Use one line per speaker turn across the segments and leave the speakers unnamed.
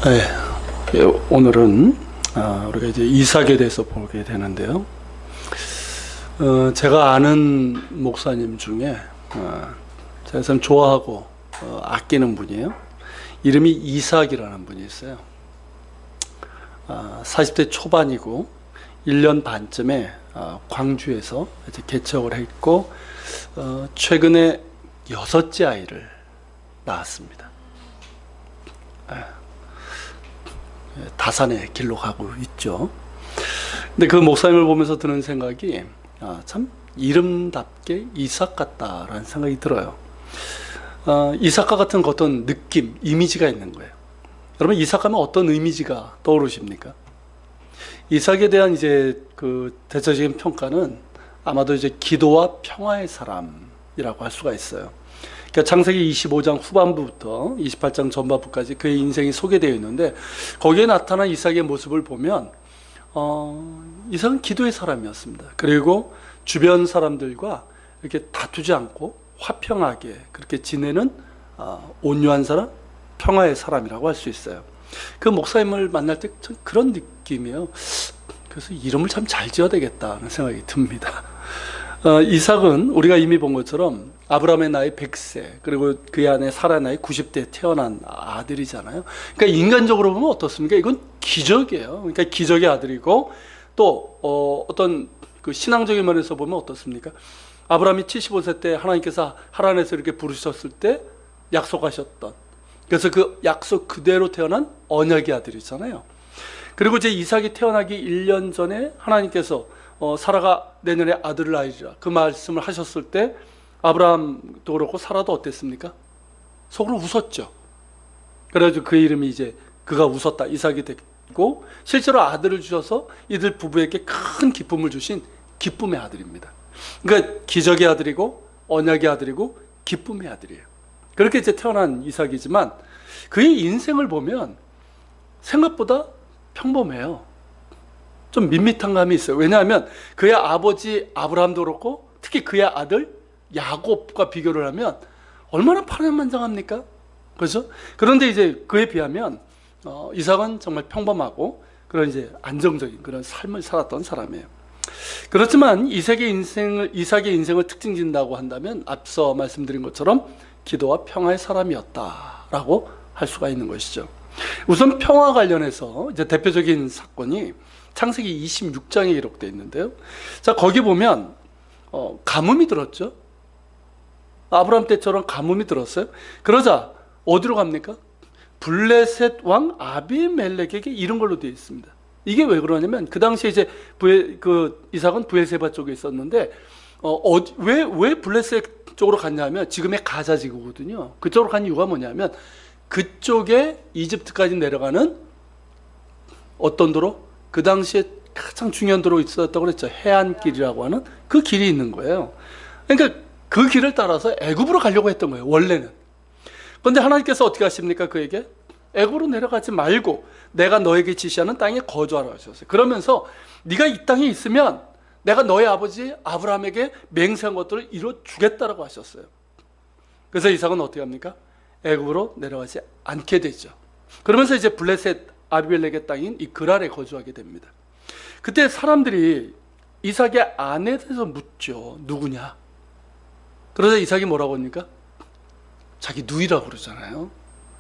네, 오늘은 우리가 이제 이삭에 대해서 보게 되는데요. 제가 아는 목사님 중에 제가 참 좋아하고 아끼는 분이에요. 이름이 이삭이라는 분이 있어요. 40대 초반이고 1년 반쯤에 광주에서 이제 개척을 했고 최근에 6째 아이를 낳았습니다. 다산의 길로 가고 있죠. 근데 그 목사님을 보면서 드는 생각이 참 이름답게 이삭 같다라는 생각이 들어요. 이삭과 같은 어떤 느낌, 이미지가 있는 거예요. 여러분, 이삭 하면 어떤 이미지가 떠오르십니까? 이삭에 대한 이제 그 대체적인 평가는 아마도 이제 기도와 평화의 사람이라고 할 수가 있어요. 그러니까 창세기 25장 후반부부터 28장 전반부까지 그의 인생이 소개되어 있는데, 거기에 나타난 이삭의 모습을 보면 이삭은 기도의 사람이었습니다. 그리고 주변 사람들과 이렇게 다투지 않고 화평하게 그렇게 지내는 온유한 사람, 평화의 사람이라고 할 수 있어요. 그 목사님을 만날 때 그런 느낌이에요. 그래서 이름을 참 잘 지어야 되겠다는 생각이 듭니다. 이삭은 우리가 이미 본 것처럼 아브라함의 나이 100세, 그리고 그의 아내 사라의 나이 90대에 태어난 아들이잖아요. 그러니까 인간적으로 보면 어떻습니까? 이건 기적이에요. 그러니까 기적의 아들이고, 또 어떤 그 신앙적인 면에서 보면 어떻습니까? 아브라함이 75세 때 하나님께서 하란에서 이렇게 부르셨을 때 약속하셨던, 그래서 그 약속 그대로 태어난 언약의 아들이잖아요. 그리고 이제 이삭이 태어나기 1년 전에 하나님께서 사라가 내년에 아들을 낳으리라 그 말씀을 하셨을 때 아브라함도 그렇고 사라도 어땠습니까? 속으로 웃었죠. 그래가지고 그 이름이 이제 그가 웃었다, 이삭이 됐고, 실제로 아들을 주셔서 이들 부부에게 큰 기쁨을 주신 기쁨의 아들입니다. 그러니까 기적의 아들이고 언약의 아들이고 기쁨의 아들이에요. 그렇게 이제 태어난 이삭이지만 그의 인생을 보면 생각보다 평범해요. 좀 밋밋한 감이 있어요. 왜냐하면 그의 아버지 아브라함도 그렇고 특히 그의 아들 야곱과 비교를 하면 얼마나 파란만장합니까? 그렇죠? 그런데 이제 그에 비하면 이삭은 정말 평범하고 그런 이제 안정적인 그런 삶을 살았던 사람이에요. 그렇지만 이삭의 인생을 특징짓는다고 한다면 앞서 말씀드린 것처럼 기도와 평화의 사람이었다라고 할 수가 있는 것이죠. 우선 평화 관련해서 이제 대표적인 사건이 창세기 26장에 기록되어 있는데요. 자, 거기 보면 가뭄이 들었죠. 아브라함 때처럼 가뭄이 들었어요. 그러자 어디로 갑니까? 블레셋 왕 아비멜렉에게 이른 걸로 되어 있습니다. 이게 왜 그러냐면 그 당시에 이제 이삭은 브엘세바 쪽에 있었는데 왜 블레셋 쪽으로 갔냐면 지금의 가자 지구거든요. 그쪽으로 간 이유가 뭐냐면 그쪽에 이집트까지 내려가는 어떤 도로? 그 당시에 가장 중요한 도로 있었다고 그랬죠. 해안길이라고 하는 그 길이 있는 거예요. 그러니까 그 길을 따라서 애굽으로 가려고 했던 거예요, 원래는. 그런데 하나님께서 어떻게 하십니까? 그에게 애굽으로 내려가지 말고 내가 너에게 지시하는 땅에 거주하라 하셨어요. 그러면서 네가 이 땅에 있으면 내가 너의 아버지 아브라함에게 맹세한 것들을 이루어 주겠다라고 하셨어요. 그래서 이삭은 어떻게 합니까? 애굽으로 내려가지 않게 되죠. 그러면서 이제 블레셋 아비멜렉의 땅인 이 그랄에 거주하게 됩니다. 그때 사람들이 이삭의 아내에 대해서 묻죠. 누구냐? 그러자 이삭이 뭐라고 합니까? 자기 누이라고 그러잖아요.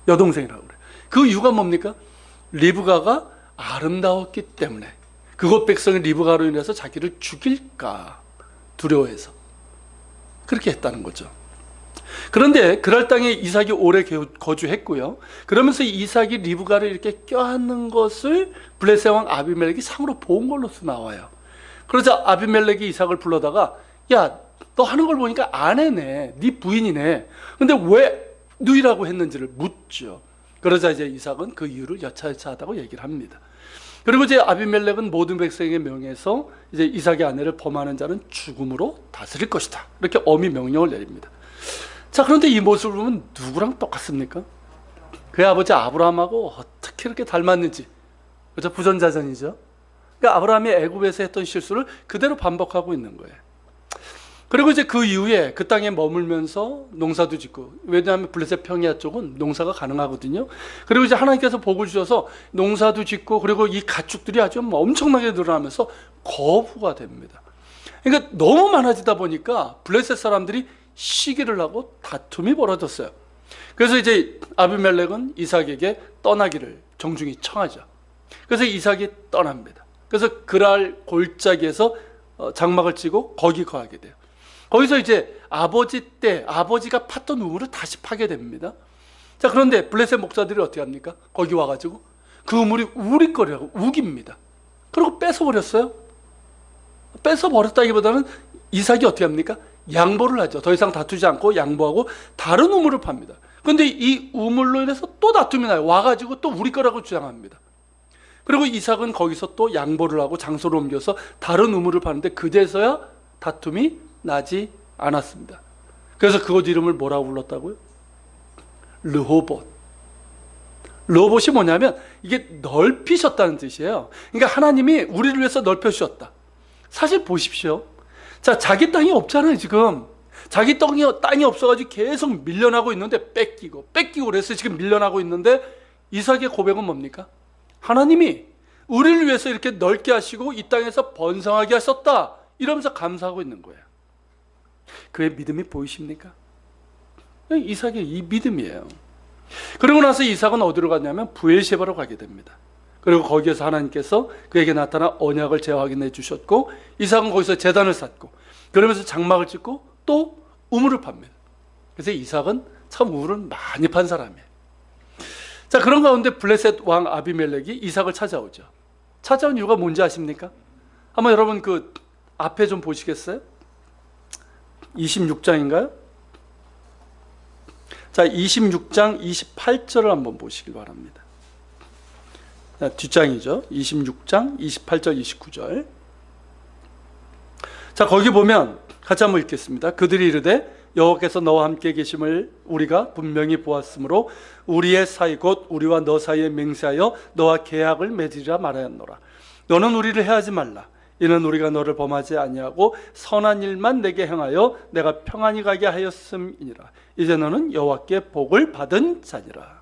여동생이라고 그래요. 그 이유가 뭡니까? 리브가가 아름다웠기 때문에, 그곳 백성이 리브가로 인해서 자기를 죽일까 두려워해서 그렇게 했다는 거죠. 그런데 그랄 땅에 이삭이 오래 거주했고요. 그러면서 이삭이 리브가를 이렇게 껴안는 것을 블레셋 왕 아비멜렉이 상으로 본 걸로서 나와요. 그러자 아비멜렉이 이삭을 불러다가, 야, 너 하는 걸 보니까 아내네, 네 부인이네. 근데 왜 누이라고 했는지를 묻죠. 그러자 이제 이삭은 그 이유를 여차여차하다고 얘기를 합니다. 그리고 이제 아비멜렉은 모든 백성에게 명해서 이제 이삭의 아내를 범하는 자는 죽음으로 다스릴 것이다, 이렇게 엄히 명령을 내립니다. 자, 그런데 이 모습을 보면 누구랑 똑같습니까? 그의 아버지 아브라함하고 어떻게 이렇게 닮았는지. 그렇죠? 부전자전이죠. 그러니까 아브라함이 애굽에서 했던 실수를 그대로 반복하고 있는 거예요. 그리고 이제 그 이후에 그 땅에 머물면서 농사도 짓고, 왜냐하면 블레셋 평야 쪽은 농사가 가능하거든요. 그리고 이제 하나님께서 복을 주셔서 농사도 짓고, 그리고 이 가축들이 아주 엄청나게 늘어나면서 거부가 됩니다. 그러니까 너무 많아지다 보니까 블레셋 사람들이 시기를 하고 다툼이 벌어졌어요. 그래서 이제 아비멜렉은 이삭에게 떠나기를 정중히 청하죠. 그래서 이삭이 떠납니다. 그래서 그랄 골짜기에서 장막을 치고 거기 거하게 돼요. 거기서 이제 아버지가 팠던 우물을 다시 파게 됩니다. 자, 그런데 블레셋 목사들이 어떻게 합니까? 거기 와가지고 그 우물이 우리 거라고 우깁니다. 그리고 뺏어버렸어요. 뺏어버렸다기보다는 이삭이 어떻게 합니까? 양보를 하죠. 더 이상 다투지 않고 양보하고 다른 우물을 팝니다. 그런데 이 우물로 인해서 또 다툼이 나요. 와가지고 또 우리 거라고 주장합니다. 그리고 이삭은 거기서 또 양보를 하고 장소를 옮겨서 다른 우물을 파는데 그제서야 다툼이 나지 않았습니다. 그래서 그곳 이름을 뭐라고 불렀다고요? 르호봇. 르호봇이 뭐냐면 이게 넓히셨다는 뜻이에요. 그러니까 하나님이 우리를 위해서 넓혀주셨다. 사실 보십시오. 자, 자기 땅이 없잖아요, 지금. 자기 땅이 없어가지고 계속 밀려나고 있는데 뺏기고 그래서 지금 밀려나고 있는데 이삭의 고백은 뭡니까? 하나님이 우리를 위해서 이렇게 넓게 하시고 이 땅에서 번성하게 하셨다. 이러면서 감사하고 있는 거예요. 그의 믿음이 보이십니까? 이삭의 이 믿음이에요. 그러고 나서 이삭은 어디로 갔냐면 브엘셰바로 가게 됩니다. 그리고 거기에서 하나님께서 그에게 나타나 언약을 재확인해 주셨고 이삭은 거기서 제단을 쌓고 그러면서 장막을 짓고 또 우물을 팝니다. 그래서 이삭은 참 우물을 많이 판 사람이에요. 자, 그런 가운데 블레셋 왕 아비멜렉이 이삭을 찾아오죠. 찾아온 이유가 뭔지 아십니까? 한번 여러분 그 앞에 좀 보시겠어요? 26장인가요? 자, 26장 28절을 한번 보시길 바랍니다. 자, 뒷장이죠. 26장 28절 29절. 자, 거기 보면 같이 한번 읽겠습니다. 그들이 이르되 여호와께서 너와 함께 계심을 우리가 분명히 보았으므로 우리의 사이 곧 우리와 너 사이에 맹세하여 너와 계약을 맺으리라 말하였노라. 너는 우리를 해하지 말라. 이는 우리가 너를 범하지 아니하고 선한 일만 내게 행하여 내가 평안히 가게 하였음이니라. 이제 너는 여호와께 복을 받은 자니라.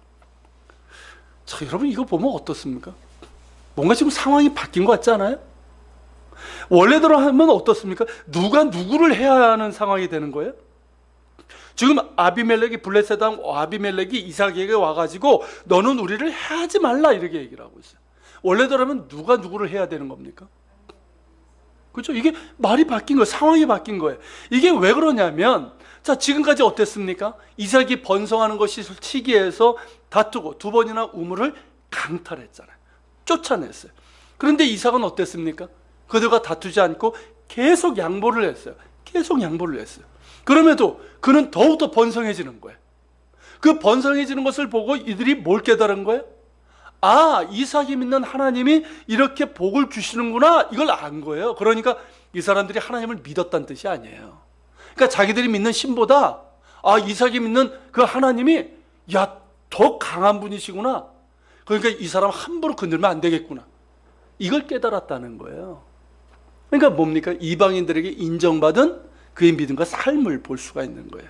자, 여러분 이거 보면 어떻습니까? 뭔가 지금 상황이 바뀐 것 같지 않아요? 원래대로 하면 어떻습니까? 누가 누구를 해야 하는 상황이 되는 거예요? 지금 아비멜렉이 블레셋 왕 아비멜렉이 이삭에게 와가지고 너는 우리를 해하지 말라 이렇게 얘기를 하고 있어요. 원래대로면 누가 누구를 해야 되는 겁니까? 그렇죠? 이게 말이 바뀐 거예요. 상황이 바뀐 거예요. 이게 왜 그러냐면 자, 지금까지 어땠습니까? 이삭이 번성하는 것이 시기에서 다투고 두 번이나 우물을 강탈했잖아요. 쫓아냈어요. 그런데 이삭은 어땠습니까? 그들과 다투지 않고 계속 양보를 했어요. 계속 양보를 했어요. 그럼에도 그는 더욱더 번성해지는 거예요. 그 번성해지는 것을 보고 이들이 뭘 깨달은 거예요? 아, 이삭이 믿는 하나님이 이렇게 복을 주시는구나, 이걸 안 거예요. 그러니까 이 사람들이 하나님을 믿었다는 뜻이 아니에요. 그러니까 자기들이 믿는 신보다 아, 이삭이 믿는 그 하나님이 야, 더 강한 분이시구나. 그러니까 이 사람 함부로 건들면 안 되겠구나. 이걸 깨달았다는 거예요. 그러니까 뭡니까? 이방인들에게 인정받은 그의 믿음과 삶을 볼 수가 있는 거예요.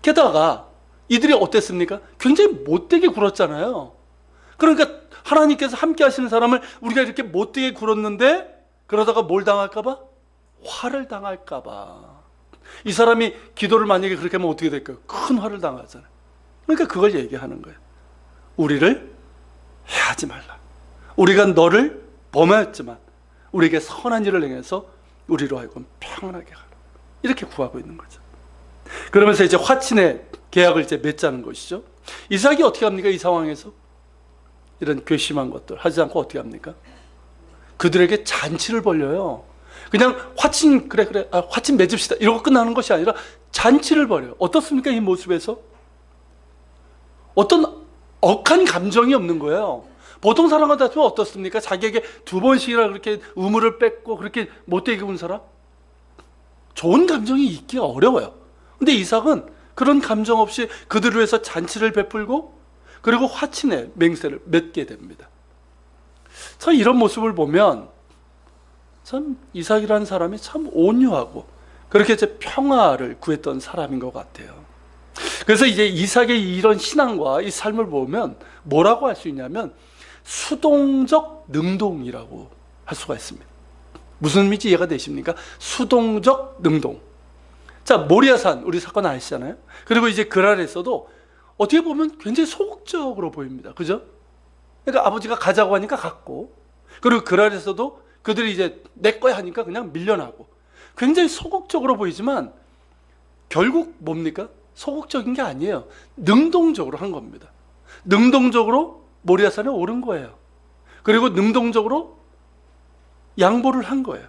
게다가 이들이 어땠습니까? 굉장히 못되게 굴었잖아요. 그러니까 하나님께서 함께 하시는 사람을 우리가 이렇게 못되게 굴었는데 그러다가 뭘 당할까 봐? 화를 당할까 봐. 이 사람이 기도를 만약에 그렇게 하면 어떻게 될까요? 큰 화를 당하잖아요. 그러니까 그걸 얘기하는 거예요. 우리를 해하지 말라. 우리가 너를 범하였지만 우리에게 선한 일을 행해서 우리로 하여금 평안하게 가라. 이렇게 구하고 있는 거죠. 그러면서 이제 화친의 계약을 이제 맺자는 것이죠. 이삭이 어떻게 합니까? 이 상황에서 이런 괘씸한 것들 하지 않고 어떻게 합니까? 그들에게 잔치를 벌려요. 그냥 화친 그래 화친 맺읍시다 이러고 끝나는 것이 아니라 잔치를 벌여요. 어떻습니까? 이 모습에서 어떤 억한 감정이 없는 거예요. 보통 사람 같으면 어떻습니까? 자기에게 두 번씩이나 그렇게 우물을 뺏고 그렇게 못되게 군 사람? 좋은 감정이 있기가 어려워요. 근데 이삭은 그런 감정 없이 그들을 위해서 잔치를 베풀고 그리고 화친의 맹세를 맺게 됩니다. 참 이런 모습을 보면 참 이삭이라는 사람이 참 온유하고 그렇게 이제 평화를 구했던 사람인 것 같아요. 그래서 이제 이삭의 이런 신앙과 이 삶을 보면 뭐라고 할 수 있냐면 수동적 능동이라고 할 수가 있습니다. 무슨 의미인지 이해가 되십니까? 수동적 능동. 자, 모리아산 우리 사건 아시잖아요. 그리고 이제 그랄에서도 어떻게 보면 굉장히 소극적으로 보입니다. 그죠? 그러니까 아버지가 가자고 하니까 갔고, 그리고 그랄에서도 그들이 이제 내 거야 하니까 그냥 밀려나고, 굉장히 소극적으로 보이지만 결국 뭡니까? 소극적인 게 아니에요. 능동적으로 한 겁니다. 능동적으로 모리아산에 오른 거예요. 그리고 능동적으로 양보를 한 거예요.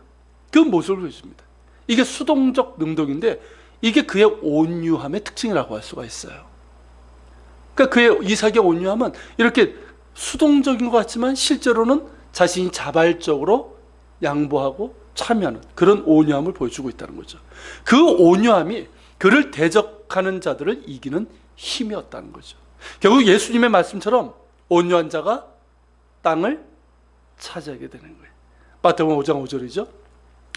그 모습을 보여줍니다. 이게 수동적 능동인데 이게 그의 온유함의 특징이라고 할 수가 있어요. 그러니까 그의 이삭의 온유함은 이렇게 수동적인 것 같지만 실제로는 자신이 자발적으로 양보하고 참여하는 그런 온유함을 보여주고 있다는 거죠. 그 온유함이 그를 대적하는 자들을 이기는 힘이었다는 거죠. 결국 예수님의 말씀처럼 온유한 자가 땅을 차지하게 되는 거예요. 마태복음 5장 5절이죠.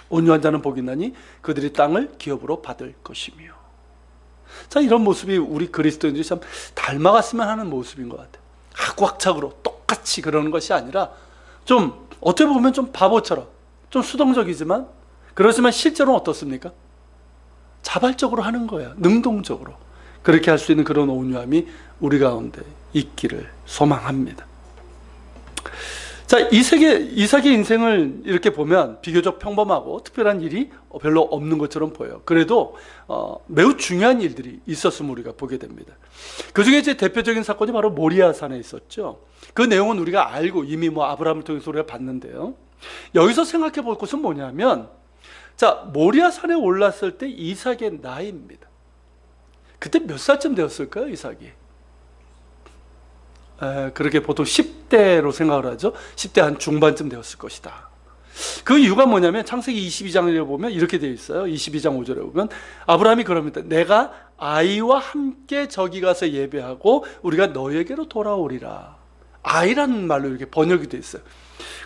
온유한 자는 복이 있나니 그들이 땅을 기업으로 받을 것이며. 자, 이런 모습이 우리 그리스도인들이 참 닮아갔으면 하는 모습인 것 같아요. 하구학착으로 똑같이 그러는 것이 아니라 좀 어떻게 보면 좀 바보처럼 좀 수동적이지만 그렇지만 실제로는 어떻습니까? 자발적으로 하는 거예요. 능동적으로. 그렇게 할 수 있는 그런 온유함이 우리 가운데 있기를 소망합니다. 자, 이삭의 인생을 이렇게 보면 비교적 평범하고 특별한 일이 별로 없는 것처럼 보여요. 그래도 매우 중요한 일들이 있었음을 우리가 보게 됩니다. 그 중에 제 대표적인 사건이 바로 모리아산에 있었죠. 그 내용은 우리가 알고 이미 아브라함을 통해서 우리가 봤는데요. 여기서 생각해 볼 것은 뭐냐면, 자, 모리아산에 올랐을 때 이삭의 나이입니다. 그때 몇 살쯤 되었을까요, 이삭이? 그렇게 보통 10대로 생각을 하죠. 10대 한 중반쯤 되었을 것이다. 그 이유가 뭐냐면 창세기 22장에 보면 이렇게 되어 있어요. 22장 5절에 보면 아브라함이 그럽니다. 내가 아이와 함께 저기 가서 예배하고 우리가 너에게로 돌아오리라. 아이라는 말로 이렇게 번역이 되어 있어요.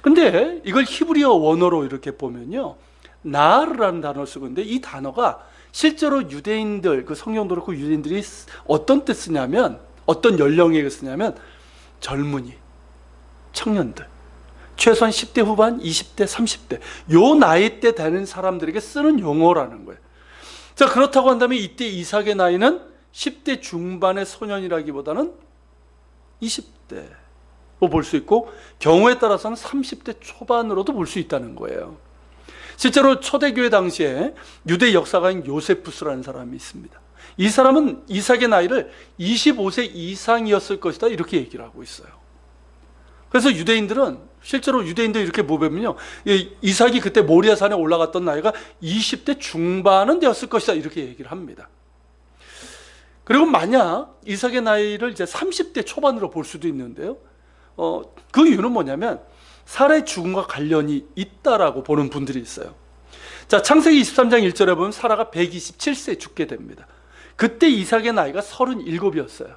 근데 이걸 히브리어 원어로 이렇게 보면요, 나르라는 단어를 쓰고 있는데 이 단어가 실제로 유대인들, 그 성경도 그렇고 유대인들이 어떤 때 쓰냐면, 어떤 연령에게 쓰냐면 젊은이, 청년들, 최소한 10대 후반, 20대, 30대 요 나이 때 되는 사람들에게 쓰는 용어라는 거예요. 자, 그렇다고 한다면 이때 이삭의 나이는 10대 중반의 소년이라기보다는 20대로 볼 수 있고 경우에 따라서는 30대 초반으로도 볼 수 있다는 거예요. 실제로 초대교회 당시에 유대 역사가인 요세푸스라는 사람이 있습니다. 이 사람은 이삭의 나이를 25세 이상이었을 것이다 이렇게 얘기를 하고 있어요. 그래서 유대인들은 실제로 유대인들이 이렇게 보면요, 이삭이 그때 모리아산에 올라갔던 나이가 20대 중반은 되었을 것이다 이렇게 얘기를 합니다. 그리고 만약 이삭의 나이를 이제 30대 초반으로 볼 수도 있는데요, 그 이유는 뭐냐면 사라의 죽음과 관련이 있다라고 보는 분들이 있어요. 자, 창세기 23장 1절에 보면 사라가 127세에 죽게 됩니다. 그때 이삭의 나이가 37이었어요.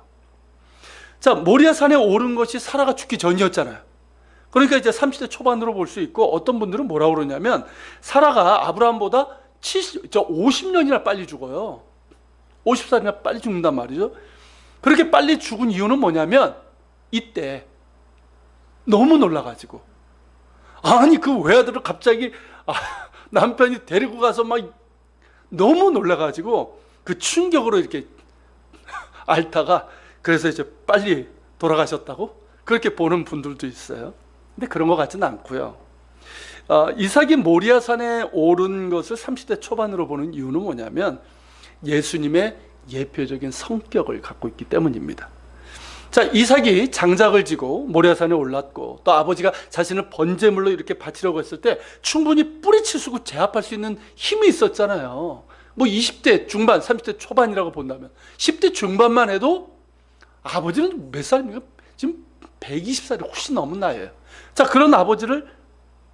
자, 모리아산에 오른 것이 사라가 죽기 전이었잖아요. 그러니까 이제 30대 초반으로 볼 수 있고, 어떤 분들은 뭐라고 그러냐면 사라가 아브라함보다 50년이나 빨리 죽어요. 50살이나 빨리 죽는단 말이죠. 그렇게 빨리 죽은 이유는 뭐냐면 이때 너무 놀라가지고, 아니 그 외아들을 갑자기 남편이 데리고 가서 막 너무 놀라가지고 그 충격으로 이렇게 앓다가 그래서 이제 빨리 돌아가셨다고 그렇게 보는 분들도 있어요. 근데 그런 것 같지는 않고요. 이삭이 모리아산에 오른 것을 30대 초반으로 보는 이유는 뭐냐면 예수님의 예표적인 성격을 갖고 있기 때문입니다. 자, 이삭이 장작을 지고 모리아산에 올랐고 또 아버지가 자신을 번제물로 이렇게 바치려고 했을 때 충분히 뿌리칠 수 있고 제압할 수 있는 힘이 있었잖아요. 뭐 20대 중반, 30대 초반이라고 본다면 10대 중반만 해도 아버지는 몇 살입니까? 지금 120살이 훨씬 넘은 나이에요. 자, 그런 아버지를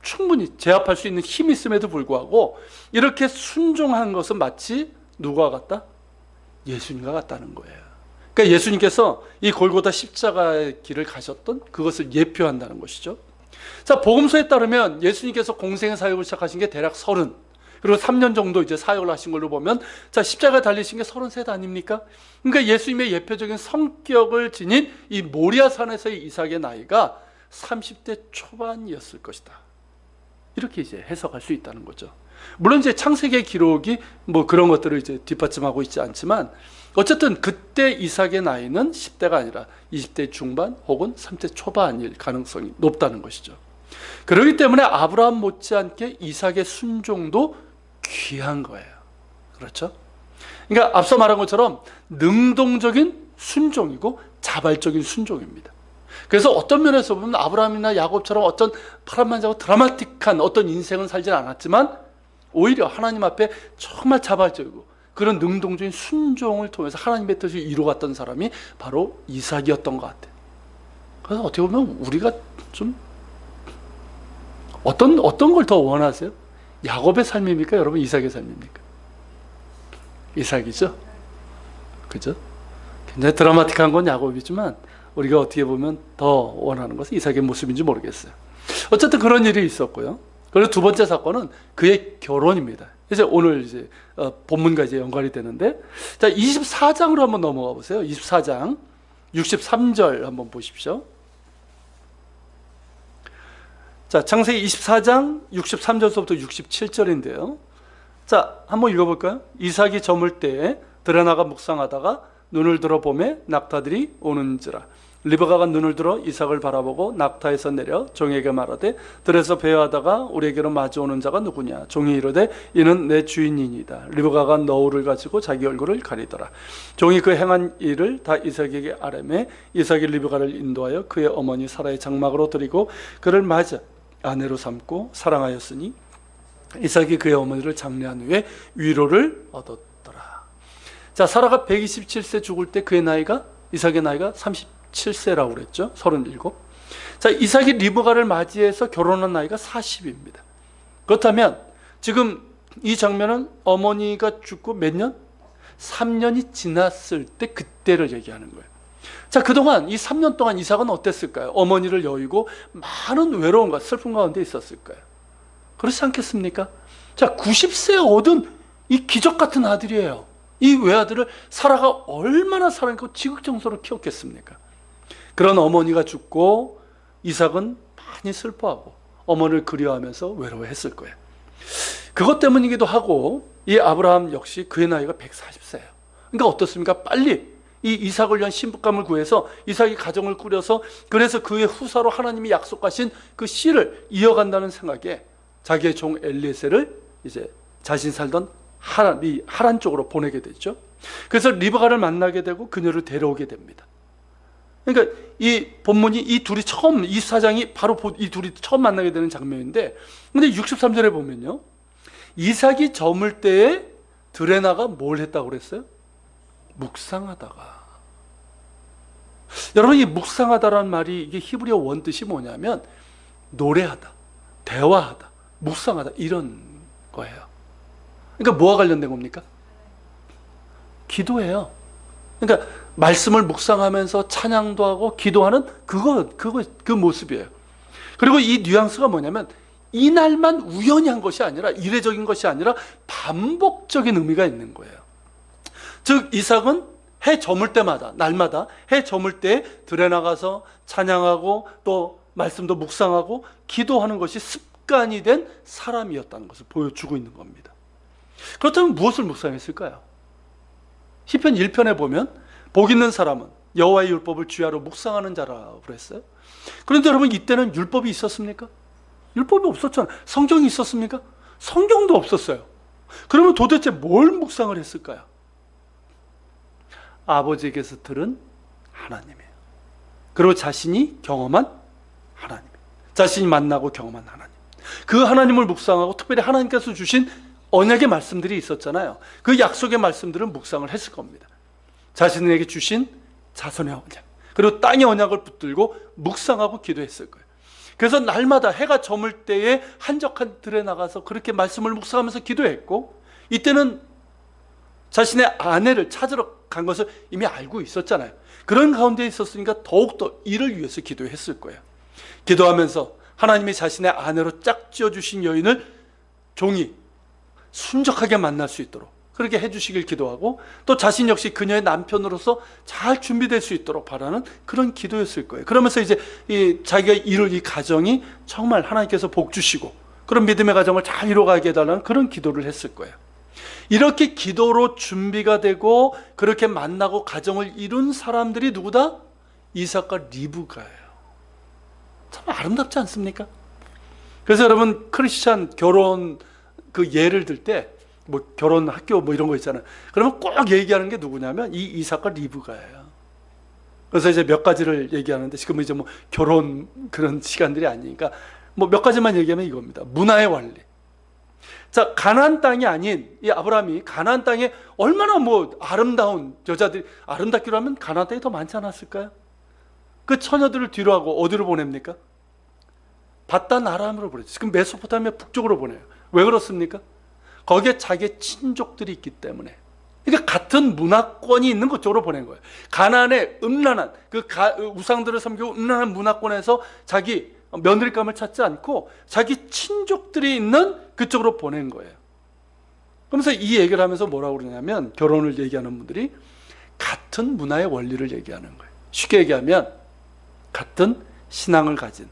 충분히 제압할 수 있는 힘이 있음에도 불구하고 이렇게 순종한 것은 마치 누구와 같다? 예수님과 같다는 거예요. 그러니까 예수님께서 이 골고다 십자가의 길을 가셨던 그것을 예표한다는 것이죠. 자, 복음서에 따르면 예수님께서 공생의 사역을 시작하신 게 대략 30, 그리고 3년 정도 이제 사역을 하신 걸로 보면, 자, 십자가 달리신 게 33 아닙니까? 그러니까 예수님의 예표적인 성격을 지닌 이 모리아 산에서의 이삭의 나이가 30대 초반이었을 것이다. 이렇게 이제 해석할 수 있다는 거죠. 물론 이제 창세기 기록이 뭐 그런 것들을 이제 뒷받침하고 있지 않지만, 어쨌든 그때 이삭의 나이는 10대가 아니라 20대 중반 혹은 30대 초반일 가능성이 높다는 것이죠. 그렇기 때문에 아브라함 못지않게 이삭의 순종도 귀한 거예요. 그렇죠? 그러니까 앞서 말한 것처럼 능동적인 순종이고 자발적인 순종입니다. 그래서 어떤 면에서 보면 아브라함이나 야곱처럼 어떤 파란만장하고 드라마틱한 어떤 인생은 살진 않았지만, 오히려 하나님 앞에 정말 자발적이고 그런 능동적인 순종을 통해서 하나님의 뜻을 이루어갔던 사람이 바로 이삭이었던 것 같아요. 그래서 어떻게 보면 우리가 좀 어떤 걸 더 원하세요? 야곱의 삶입니까? 여러분, 이삭의 삶입니까? 이삭이죠? 그죠? 굉장히 드라마틱한 건 야곱이지만 우리가 어떻게 보면 더 원하는 것은 이삭의 모습인지 모르겠어요. 어쨌든 그런 일이 있었고요. 그리고 두 번째 사건은 그의 결혼입니다. 이제 오늘 이제 본문과 이제 연관이 되는데, 자, 24장으로 한번 넘어가 보세요. 24장 63절 한번 보십시오. 자, 창세기 24장 63절부터 67절인데요. 자, 한번 읽어볼까요? 이삭이 저물 때에 들에 나가 묵상하다가 눈을 들어 보매 낙타들이 오는지라. 리브가가 눈을 들어 이삭을 바라보고 낙타에서 내려 종에게 말하되, 들에서 배회하다가 우리에게로 마주오는 자가 누구냐? 종이 이르되, 이는 내 주인이니이다. 리브가가 너울을 가지고 자기 얼굴을 가리더라. 종이 그 행한 일을 다 이삭에게 아뢰매, 이삭이 리브가를 인도하여 그의 어머니 사라의 장막으로 들이고 그를 맞아 아내로 삼고 사랑하였으니, 이삭이 그의 어머니를 장례한 후에 위로를 얻었더라. 자, 사라가 127세 죽을 때 그의 나이가, 이삭의 나이가 37세라고 그랬죠. 37. 자, 이삭이 리브가를 맞이해서 결혼한 나이가 40입니다. 그렇다면 지금 이 장면은 어머니가 죽고 몇 년? 3년이 지났을 때 그때를 얘기하는 거예요. 자, 그동안 이 3년 동안 이삭은 어땠을까요? 어머니를 여의고 많은 외로움과 슬픔 가운데 있었을까요? 그렇지 않겠습니까? 자, 90세에 얻은 이 기적 같은 아들이에요. 이 외아들을 사라가 얼마나 사랑하고 지극정성으로 키웠겠습니까? 그런 어머니가 죽고 이삭은 많이 슬퍼하고 어머니를 그리워하면서 외로워했을 거예요. 그것 때문이기도 하고 이 아브라함 역시 그의 나이가 140세예요. 그러니까 어떻습니까? 빨리 이 이삭을 위한 신부감을 구해서 이삭이 가정을 꾸려서, 그래서 그의 후사로 하나님이 약속하신 그 씨를 이어간다는 생각에 자기의 종 엘리에셀을 이제 자신 살던 하란 쪽으로 보내게 됐죠. 그래서 리브가를 만나게 되고 그녀를 데려오게 됩니다. 그러니까 이 본문이 이 둘이 처음, 이 사장이 바로 이 둘이 처음 만나게 되는 장면인데, 근데 63절에 보면요, 이삭이 저물 때에 들에 나가 뭘 했다고 그랬어요? 묵상하다가. 여러분, 이 묵상하다라는 말이 이게 히브리어 원뜻이 뭐냐면 노래하다, 대화하다, 묵상하다, 이런 거예요. 그러니까 뭐와 관련된 겁니까? 기도예요. 그러니까 말씀을 묵상하면서 찬양도 하고 기도하는 그 모습이에요. 그리고 이 뉘앙스가 뭐냐면 이날만 우연히 한 것이 아니라, 이례적인 것이 아니라 반복적인 의미가 있는 거예요. 즉 이삭은 해 저물 때마다, 날마다 해 저물 때 들에 나가서 찬양하고 또 말씀도 묵상하고 기도하는 것이 습관이 된 사람이었다는 것을 보여주고 있는 겁니다. 그렇다면 무엇을 묵상했을까요? 시편 1편에 보면 복 있는 사람은 여호와의 율법을 주야로 묵상하는 자라고 그랬어요. 그런데 여러분, 이때는 율법이 있었습니까? 율법이 없었잖아요. 성경이 있었습니까? 성경도 없었어요. 그러면 도대체 뭘 묵상을 했을까요? 아버지에게서 들은 하나님이에요. 그리고 자신이 경험한 하나님, 자신이 만나고 경험한 하나님, 그 하나님을 묵상하고 특별히 하나님께서 주신 언약의 말씀들이 있었잖아요. 그 약속의 말씀들은 묵상을 했을 겁니다. 자신에게 주신 자손의 언약, 그리고 땅의 언약을 붙들고 묵상하고 기도했을 거예요. 그래서 날마다 해가 저물 때에 한적한 들에 나가서 그렇게 말씀을 묵상하면서 기도했고, 이때는 자신의 아내를 찾으러 간 것을 이미 알고 있었잖아요. 그런 가운데 있었으니까 더욱더 이를 위해서 기도했을 거예요. 기도하면서 하나님이 자신의 아내로 짝지어 주신 여인을 종이 순적하게 만날 수 있도록 그렇게 해주시길 기도하고, 또 자신 역시 그녀의 남편으로서 잘 준비될 수 있도록 바라는 그런 기도였을 거예요. 그러면서 이제 자기가 이룰 이 가정이 정말 하나님께서 복 주시고 그런 믿음의 가정을 잘 이뤄가게 해달라는 그런 기도를 했을 거예요. 이렇게 기도로 준비가 되고 그렇게 만나고 가정을 이룬 사람들이 누구다? 이삭과 리브가예요. 참 아름답지 않습니까? 그래서 여러분, 크리스찬 결혼 그 예를 들 때 뭐 결혼 학교 뭐 이런 거 있잖아요. 그러면 꼭 얘기하는 게 누구냐면 이 이삭과 리브가예요. 그래서 이제 몇 가지를 얘기하는데, 지금은 이제 뭐 결혼 그런 시간들이 아니니까 뭐 몇 가지만 얘기하면 이겁니다. 문화의 원리. 자, 가나안 땅이 아닌 이 아브라함이 가나안 땅에 얼마나 뭐 아름다운 여자들이, 아름답기로 하면 가나안 땅이 더 많지 않았을까요? 그 처녀들을 뒤로 하고 어디로 보냅니까? 바단 아람으로 보내죠. 지금 메소포타미아 북쪽으로 보내요. 왜 그렇습니까? 거기에 자기의 친족들이 있기 때문에. 그러니까 같은 문화권이 있는 그쪽으로 보낸 거예요. 가나안의 음란한 우상들을 섬기고 음란한 문화권에서 자기 며느리감을 찾지 않고 자기 친족들이 있는 그쪽으로 보낸 거예요. 그러면서 이 얘기를 하면서 뭐라고 그러냐면, 결혼을 얘기하는 분들이 같은 문화의 원리를 얘기하는 거예요. 쉽게 얘기하면 같은 신앙을 가진,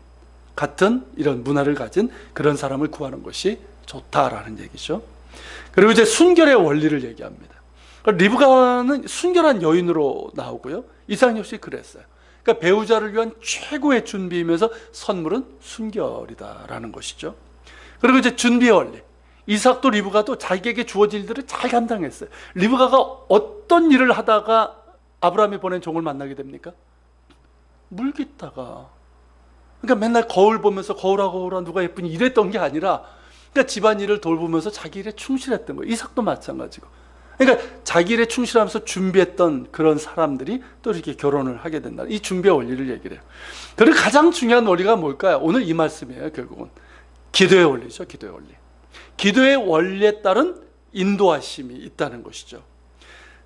같은 이런 문화를 가진 그런 사람을 구하는 것이 좋다라는 얘기죠. 그리고 이제 순결의 원리를 얘기합니다. 리브가는 순결한 여인으로 나오고요. 이삭 역시 그랬어요. 그러니까 배우자를 위한 최고의 준비이면서 선물은 순결이다라는 것이죠. 그리고 이제 준비의 원리. 이삭도 리브가도 자기에게 주어질 일들을 잘 감당했어요. 리브가가 어떤 일을 하다가 아브라함이 보낸 종을 만나게 됩니까? 물 깃다가. 그러니까 맨날 거울 보면서 거울아 누가 예쁘니 이랬던 게 아니라, 그러니까 집안일을 돌보면서 자기 일에 충실했던 거예요. 이삭도 마찬가지고. 그러니까 자기 일에 충실하면서 준비했던 그런 사람들이 또 이렇게 결혼을 하게 된다. 이 준비의 원리를 얘기를 해요. 그리고 가장 중요한 원리가 뭘까요? 오늘 이 말씀이에요. 결국은 기도의 원리죠. 기도의 원리. 기도의 원리에 따른 인도하심이 있다는 것이죠.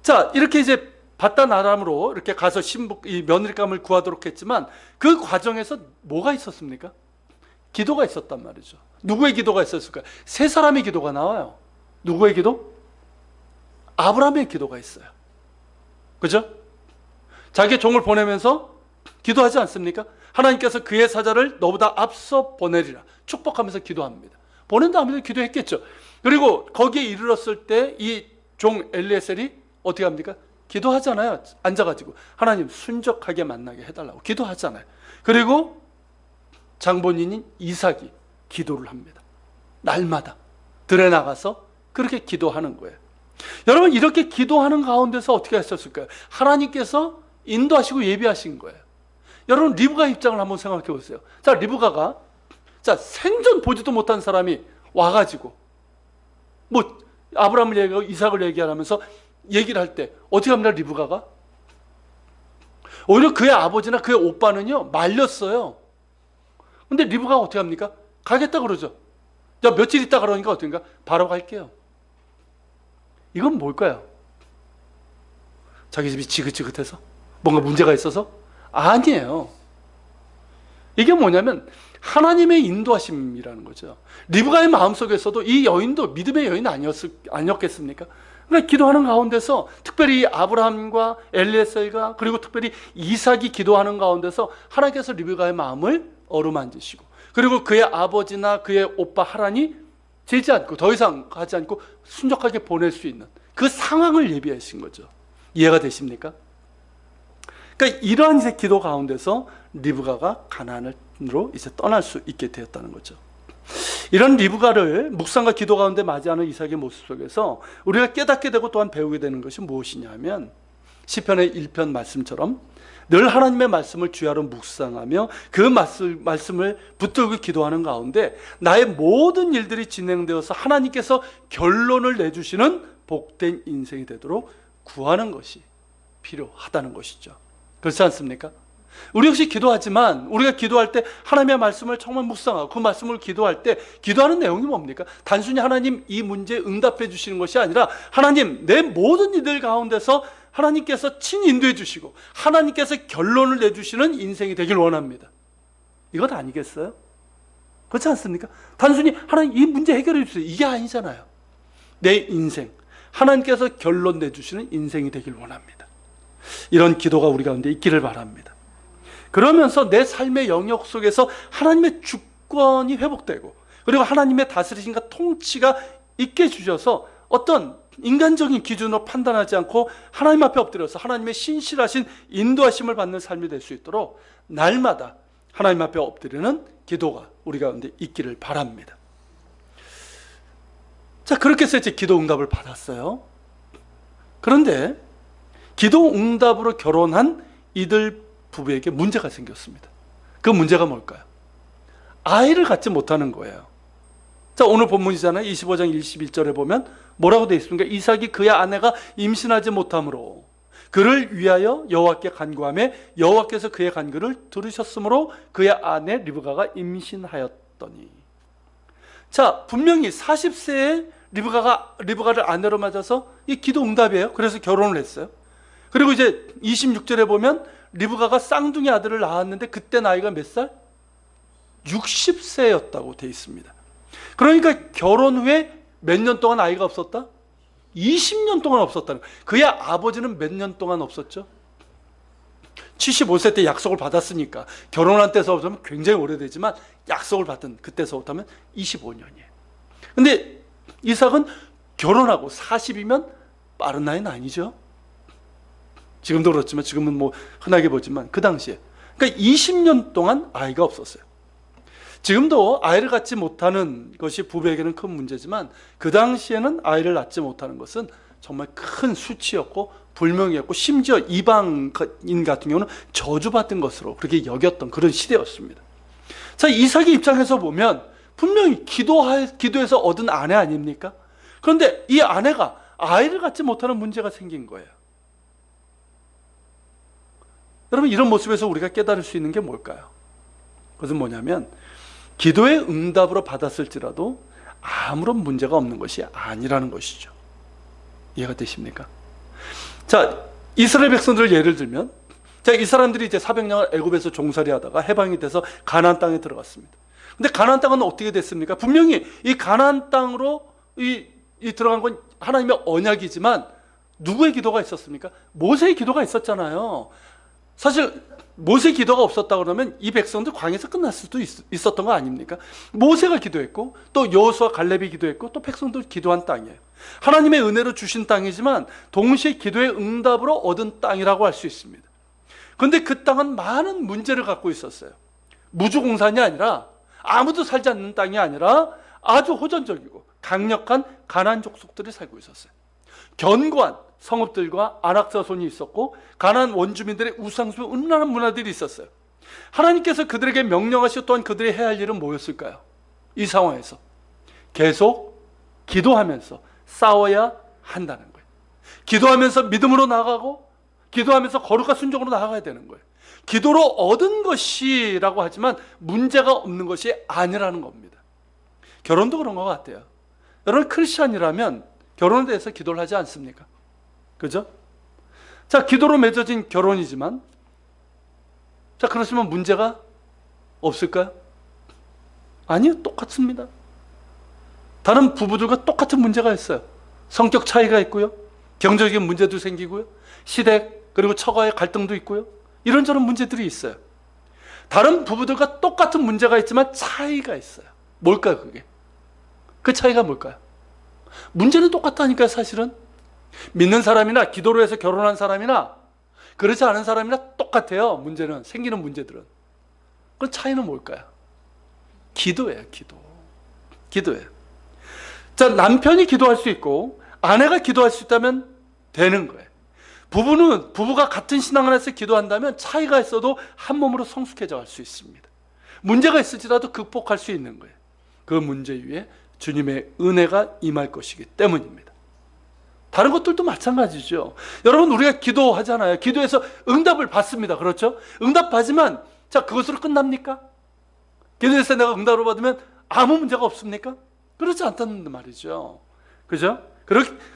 자, 이렇게 이제 바단 아람으로 이렇게 가서 이 며느리감을 구하도록 했지만, 그 과정에서 뭐가 있었습니까? 기도가 있었단 말이죠. 누구의 기도가 있었을까요? 세 사람의 기도가 나와요. 누구의 기도? 아브라함의 기도가 있어요. 그죠? 자기 종을 보내면서 기도하지 않습니까? 하나님께서 그의 사자를 너보다 앞서 보내리라 축복하면서 기도합니다. 보낸 다음에 기도했겠죠. 그리고 거기에 이르렀을 때 이 종 엘리에셀이 어떻게 합니까? 기도하잖아요. 앉아가지고 하나님 순적하게 만나게 해달라고 기도하잖아요. 그리고 장본인인 이삭이 기도를 합니다. 날마다 들에 나가서 그렇게 기도하는 거예요. 여러분, 이렇게 기도하는 가운데서 어떻게 했었을까요? 하나님께서 인도하시고 예비하신 거예요. 여러분, 리브가 입장을 한번 생각해 보세요. 자, 리브가가 생전 보지도 못한 사람이 와가지고 뭐 아브라함을 얘기하고 이삭을 얘기하면서 얘기를 할 때 어떻게 합니까? 리브가가 오히려 그의 아버지나 그의 오빠는요 말렸어요. 근데 리브가가 어떻게 합니까? 가겠다 그러죠. 야, 며칠 있다 그러니까 어떻게인가? 바로 갈게요. 이건 뭘까요? 자기 집이 지긋지긋해서? 뭔가 문제가 있어서? 아니에요. 이게 뭐냐면 하나님의 인도하심이라는 거죠. 리브가의 마음속에서도 이 여인도 믿음의 여인 아니었겠습니까? 그러니까 기도하는 가운데서 특별히 아브라함과 엘리에셀과 그리고 특별히 이삭이 기도하는 가운데서 하나님께서 리브가의 마음을 어루만지시고, 그리고 그의 아버지나 그의 오빠 하란이 재지 않고 더 이상 가지 않고 순적하게 보낼 수 있는 그 상황을 예비하신 거죠. 이해가 되십니까? 그러니까 이러한 이제 기도 가운데서 리브가가 가나안으로 이제 떠날 수 있게 되었다는 거죠. 이런 리브가를 묵상과 기도 가운데 맞이하는 이삭의 모습 속에서 우리가 깨닫게 되고 또한 배우게 되는 것이 무엇이냐면, 시편의 1편 말씀처럼 늘 하나님의 말씀을 주야로 묵상하며 그 말씀을 붙들고 기도하는 가운데 나의 모든 일들이 진행되어서 하나님께서 결론을 내주시는 복된 인생이 되도록 구하는 것이 필요하다는 것이죠. 그렇지 않습니까? 우리 역시 기도하지만 우리가 기도할 때 하나님의 말씀을 정말 묵상하고 그 말씀을 기도할 때 기도하는 내용이 뭡니까? 단순히 하나님 이 문제에 응답해 주시는 것이 아니라 하나님 내 모든 이들 가운데서 하나님께서 친인도해 주시고 하나님께서 결론을 내주시는 인생이 되길 원합니다. 이건 아니겠어요? 그렇지 않습니까? 단순히 하나님 이 문제 해결해 주세요, 이게 아니잖아요. 내 인생, 하나님께서 결론 내주시는 인생이 되길 원합니다. 이런 기도가 우리 가운데 있기를 바랍니다. 그러면서 내 삶의 영역 속에서 하나님의 주권이 회복되고, 그리고 하나님의 다스리심과 통치가 있게 해주셔서 어떤 인간적인 기준으로 판단하지 않고 하나님 앞에 엎드려서 하나님의 신실하신 인도하심을 받는 삶이 될 수 있도록 날마다 하나님 앞에 엎드리는 기도가 우리 가운데 있기를 바랍니다. 자, 그렇게 해서 이제 기도 응답을 받았어요. 그런데 기도 응답으로 결혼한 이들 부부에게 문제가 생겼습니다. 그 문제가 뭘까요? 아이를 갖지 못하는 거예요. 자, 오늘 본문이잖아요. 25장 21절에 보면 뭐라고 되어 있습니까? 이삭이 그의 아내가 임신하지 못함으로 그를 위하여 여호와께 간구하며 여호와께서 그의 간구를 들으셨으므로 그의 아내 리브가가 임신하였더니. 자, 분명히 40세에 리브가를 아내로 맞아서 이 기도 응답이에요. 그래서 결혼을 했어요. 그리고 이제 26절에 보면 리브가가 쌍둥이 아들을 낳았는데 그때 나이가 몇 살? 60세였다고 되어 있습니다. 그러니까 결혼 후에 몇 년 동안 아이가 없었다? 20년 동안 없었다는 거예요. 그의 아버지는 몇 년 동안 없었죠? 75세 때 약속을 받았으니까 결혼한 때서부터는 굉장히 오래되지만 약속을 받은 그때서부터는 25년이에요. 근데 이삭은 결혼하고 40이면 빠른 나이는 아니죠. 지금도 그렇지만, 지금은 뭐 흔하게 보지만 그 당시에, 그러니까 20년 동안 아이가 없었어요. 지금도 아이를 갖지 못하는 것이 부부에게는 큰 문제지만 그 당시에는 아이를 낳지 못하는 것은 정말 큰 수치였고 불명이었고, 심지어 이방인 같은 경우는 저주받은 것으로 그렇게 여겼던 그런 시대였습니다. 자, 이삭의 입장에서 보면 분명히 기도해서 얻은 아내 아닙니까? 그런데 이 아내가 아이를 갖지 못하는 문제가 생긴 거예요. 여러분, 이런 모습에서 우리가 깨달을 수 있는 게 뭘까요? 그것은 뭐냐면 기도의 응답으로 받았을지라도 아무런 문제가 없는 것이 아니라는 것이죠. 이해가 되십니까? 자, 이스라엘 백성들 예를 들면, 자, 이 사람들이 이제 400년을 애굽에서 종살이 하다가 해방이 돼서 가나안 땅에 들어갔습니다. 근데 가나안 땅은 어떻게 됐습니까? 분명히 이 가나안 땅으로 이 들어간 건 하나님의 언약이지만 누구의 기도가 있었습니까? 모세의 기도가 있었잖아요. 사실 모세 기도가 없었다 그러면 이 백성들 광야에서 끝났을 수도 있었던 거 아닙니까? 모세가 기도했고 또 여호수아 갈렙이 기도했고 또 백성들 기도한 땅이에요. 하나님의 은혜로 주신 땅이지만 동시에 기도의 응답으로 얻은 땅이라고 할 수 있습니다. 그런데 그 땅은 많은 문제를 갖고 있었어요. 무주공산이 아니라, 아무도 살지 않는 땅이 아니라 아주 호전적이고 강력한 가나안 족속들이 살고 있었어요. 견고한 성읍들과 안악자손이 있었고 가나안 원주민들의 우상숭 음란한 문화들이 있었어요. 하나님께서 그들에게 명령하시고 또한 그들이 해야 할 일은 뭐였을까요? 이 상황에서 계속 기도하면서 싸워야 한다는 거예요. 기도하면서 믿음으로 나아가고 기도하면서 거룩과 순종으로 나아가야 되는 거예요. 기도로 얻은 것이라고 하지만 문제가 없는 것이 아니라는 겁니다. 결혼도 그런 것 같아요. 여러분, 크리스찬이라면 결혼에 대해서 기도를 하지 않습니까? 그죠? 자, 기도로 맺어진 결혼이지만, 자, 그렇지만 문제가 없을까요? 아니요, 똑같습니다. 다른 부부들과 똑같은 문제가 있어요. 성격 차이가 있고요, 경제적인 문제도 생기고요, 시댁 그리고 처가의 갈등도 있고요, 이런저런 문제들이 있어요. 다른 부부들과 똑같은 문제가 있지만 차이가 있어요. 뭘까요, 그게? 그 차이가 뭘까요? 문제는 똑같다니까요, 사실은. 믿는 사람이나 기도로 해서 결혼한 사람이나 그렇지 않은 사람이나 똑같아요. 문제는, 생기는 문제들은. 그 차이는 뭘까요? 기도예요, 기도예요. 자, 남편이 기도할 수 있고 아내가 기도할 수 있다면 되는 거예요. 부부가 같은 신앙 안에서 기도한다면 차이가 있어도 한 몸으로 성숙해져 갈 수 있습니다. 문제가 있을지라도 극복할 수 있는 거예요. 그 문제 위에 주님의 은혜가 임할 것이기 때문입니다. 다른 것들도 마찬가지죠. 여러분, 우리가 기도하잖아요. 기도해서 응답을 받습니다. 그렇죠? 응답 받으면, 자, 그것으로 끝납니까? 기도해서 내가 응답을 받으면 아무 문제가 없습니까? 그렇지 않다는 말이죠. 그죠?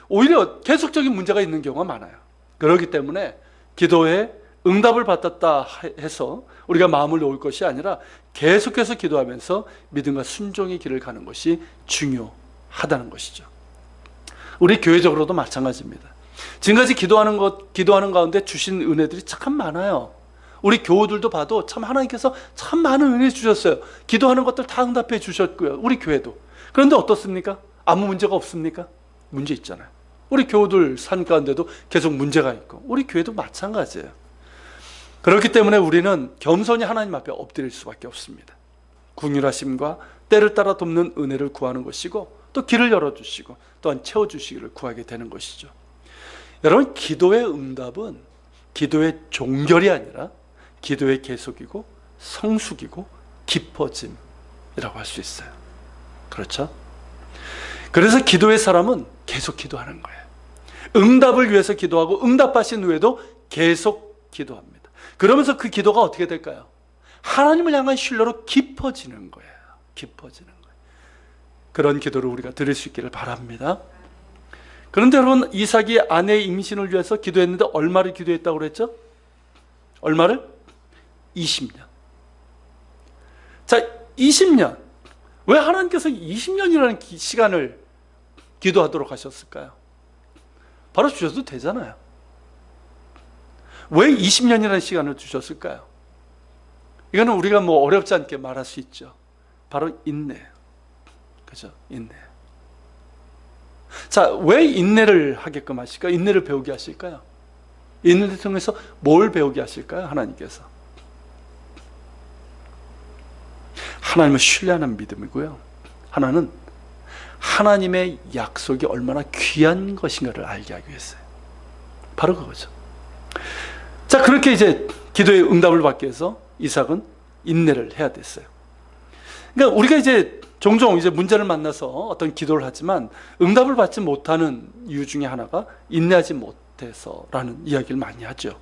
오히려 계속적인 문제가 있는 경우가 많아요. 그렇기 때문에 기도에 응답을 받았다 해서 우리가 마음을 놓을 것이 아니라 계속해서 기도하면서 믿음과 순종의 길을 가는 것이 중요하다는 것이죠. 우리 교회적으로도 마찬가지입니다. 지금까지 기도하는 가운데 주신 은혜들이 참 많아요. 우리 교우들도 봐도 참 하나님께서 참 많은 은혜 주셨어요. 기도하는 것들 다 응답해 주셨고요. 우리 교회도. 그런데 어떻습니까? 아무 문제가 없습니까? 문제 있잖아요. 우리 교우들 삶 가운데도 계속 문제가 있고 우리 교회도 마찬가지예요. 그렇기 때문에 우리는 겸손히 하나님 앞에 엎드릴 수밖에 없습니다. 긍휼하심과 때를 따라 돕는 은혜를 구하는 것이고 또 길을 열어주시고 또한 채워주시기를 구하게 되는 것이죠. 여러분, 기도의 응답은 기도의 종결이 아니라 기도의 계속이고 성숙이고 깊어짐이라고 할 수 있어요. 그렇죠? 그래서 기도의 사람은 계속 기도하는 거예요. 응답을 위해서 기도하고 응답하신 후에도 계속 기도합니다. 그러면서 그 기도가 어떻게 될까요? 하나님을 향한 신뢰로 깊어지는 거예요. 깊어지는 거예요. 그런 기도를 우리가 드릴 수 있기를 바랍니다. 그런데 여러분, 이삭이 아내의 임신을 위해서 기도했는데 얼마를 기도했다고 그랬죠? 얼마를? 20년. 자, 20년. 왜 하나님께서 20년이라는 시간을 기도하도록 하셨을까요? 바로 주셔도 되잖아요. 왜 20년이라는 시간을 주셨을까요? 이거는 우리가 뭐 어렵지 않게 말할 수 있죠. 바로 인내. 그죠? 인내. 자, 왜 인내를 하게끔 하실까요? 인내를 배우게 하실까요? 인내를 통해서 뭘 배우게 하실까요? 하나님께서. 하나님을 신뢰하는 믿음이고요. 하나는 하나님의 약속이 얼마나 귀한 것인가를 알게 하기 위해서요. 바로 그거죠. 자, 그렇게 이제 기도의 응답을 받기 위해서 이삭은 인내를 해야 됐어요. 그러니까 우리가 이제 종종 이제 문제를 만나서 어떤 기도를 하지만 응답을 받지 못하는 이유 중에 하나가 인내하지 못해서라는 이야기를 많이 하죠.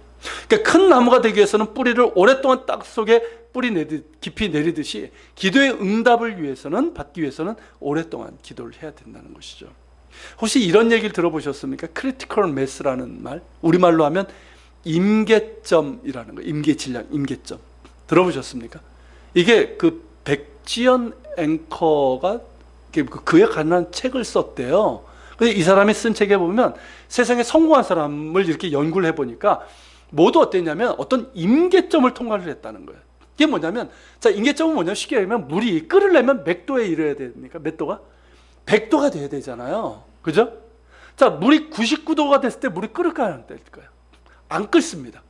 그러니까 큰 나무가 되기 위해서는 뿌리를 오랫동안 땅 속에 깊이 내리듯이 기도의 응답을 위해서는 받기 위해서는 오랫동안 기도를 해야 된다는 것이죠. 혹시 이런 얘기를 들어보셨습니까? 크리티컬 매스라는 말, 우리말로 하면 임계점이라는 거, 임계질량, 임계점 들어보셨습니까? 이게 그 백지연 앵커가 그에 관한 책을 썼대요. 근데 이 사람이 쓴 책에 보면 세상에 성공한 사람을 이렇게 연구를 해보니까 모두 어땠냐면 어떤 임계점을 통과를 했다는 거예요. 이게 뭐냐면, 자, 임계점은 뭐냐면 쉽게 얘기하면 물이 끓으려면 몇 도에 이르러야 됩니까? 몇 도가? 100도가 돼야 되잖아요. 그죠? 자, 물이 99도가 됐을 때 물이 끓을까요? 안 끓을까요? 안 끓습니다.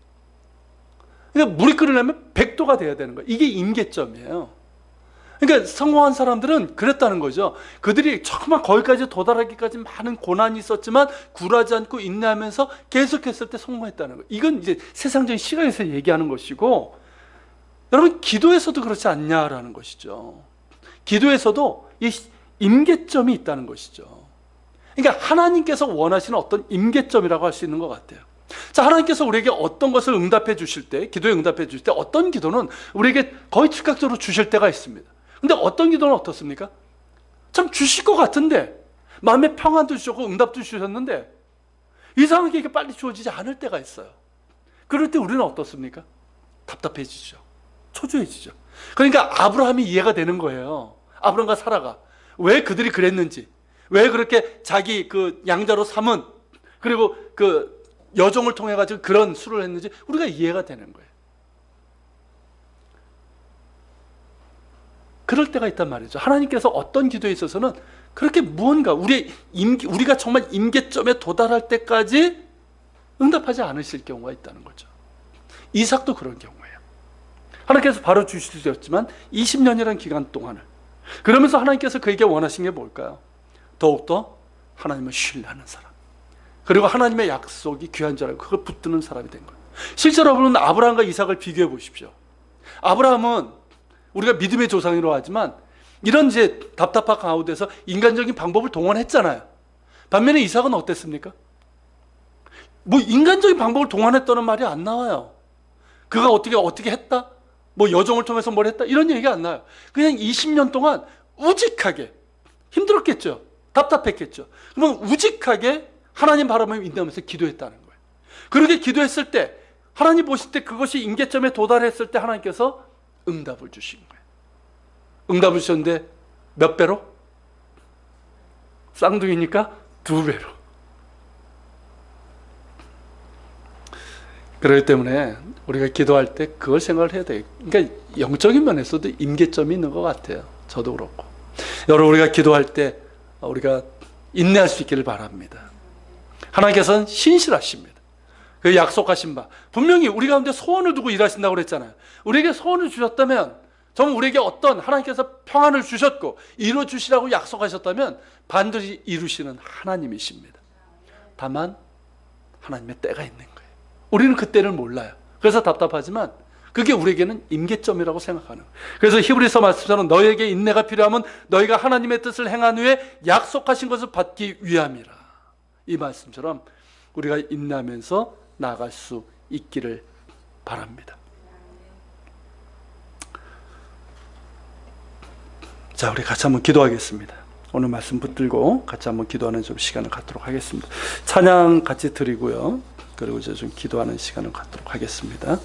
그러니까 물이 끓으려면 100도가 돼야 되는 거예요. 이게 임계점이에요. 그러니까 성공한 사람들은 그랬다는 거죠. 그들이 정말 거기까지 도달하기까지 많은 고난이 있었지만 굴하지 않고 인내하면서 계속했을 때 성공했다는 거예요. 이건 이제 세상적인 시각에서 얘기하는 것이고, 여러분, 기도에서도 그렇지 않냐라는 것이죠. 기도에서도 이 임계점이 있다는 것이죠. 그러니까 하나님께서 원하시는 어떤 임계점이라고 할 수 있는 것 같아요. 자, 하나님께서 우리에게 어떤 것을 응답해 주실 때, 기도에 응답해 주실 때 어떤 기도는 우리에게 거의 즉각적으로 주실 때가 있습니다. 근데 어떤 기도는 어떻습니까? 참 주실 것 같은데, 마음의 평안도 주셨고 응답도 주셨는데 이상하게 이게 빨리 주어지지 않을 때가 있어요. 그럴 때 우리는 어떻습니까? 답답해지죠. 초조해지죠. 그러니까 아브라함이 이해가 되는 거예요. 아브라함과 사라가 왜 그들이 그랬는지, 왜 그렇게 자기 그 양자로 삼은, 그리고 그 여종을 통해 가지고 그런 수를 했는지 우리가 이해가 되는 거예요. 그럴 때가 있단 말이죠. 하나님께서 어떤 기도에 있어서는 그렇게 무언가 우리가 정말 임계점에 도달할 때까지 응답하지 않으실 경우가 있다는 거죠. 이삭도 그런 경우예요. 하나님께서 바로 주실 수 있었지만 20년이라는 기간 동안을, 그러면서 하나님께서 그에게 원하신 게 뭘까요? 더욱더 하나님을 신뢰하는 사람, 그리고 하나님의 약속이 귀한 줄 알고 그걸 붙드는 사람이 된 거예요. 실제로 여러분, 아브라함과 이삭을 비교해 보십시오. 아브라함은 우리가 믿음의 조상이라고 하지만 이런 이제 답답한 가운데서 인간적인 방법을 동원했잖아요. 반면에 이삭은 어땠습니까? 뭐 인간적인 방법을 동원했다는 말이 안 나와요. 그가 어떻게 했다? 뭐 여종을 통해서 뭘 했다? 이런 얘기가 안 나와요. 그냥 20년 동안 우직하게, 힘들었겠죠. 답답했겠죠. 그러면 우직하게 하나님 바라보며 인내하면서 기도했다는 거예요. 그렇게 기도했을 때 하나님 보실 때 그것이 임계점에 도달했을 때 하나님께서 응답을 주신 거예요. 응답을 주셨는데 몇 배로? 쌍둥이니까 2배로. 그렇기 때문에 우리가 기도할 때 그걸 생각을 해야 돼요. 그러니까 영적인 면에서도 임계점이 있는 것 같아요. 저도 그렇고. 여러분, 우리가 기도할 때 우리가 인내할 수 있기를 바랍니다. 하나님께서는 신실하십니다. 그 약속하신 바, 분명히 우리 가운데 소원을 두고 일하신다고 그랬잖아요. 우리에게 소원을 주셨다면, 정말 우리에게 어떤 하나님께서 평안을 주셨고 이루어 주시라고 약속하셨다면 반드시 이루시는 하나님이십니다. 다만 하나님의 때가 있는 거예요. 우리는 그 때를 몰라요. 그래서 답답하지만 그게 우리에게는 임계점이라고 생각하는 거예요. 그래서 히브리서 말씀처럼 너희에게 인내가 필요하면 너희가 하나님의 뜻을 행한 후에 약속하신 것을 받기 위함이라. 이 말씀처럼 우리가 인내하면서 나아갈 수 있기를 바랍니다. 자, 우리 같이 한번 기도하겠습니다. 오늘 말씀 붙들고 같이 한번 기도하는 좀 시간을 갖도록 하겠습니다. 찬양 같이 드리고요. 그리고 이제 좀 기도하는 시간을 갖도록 하겠습니다.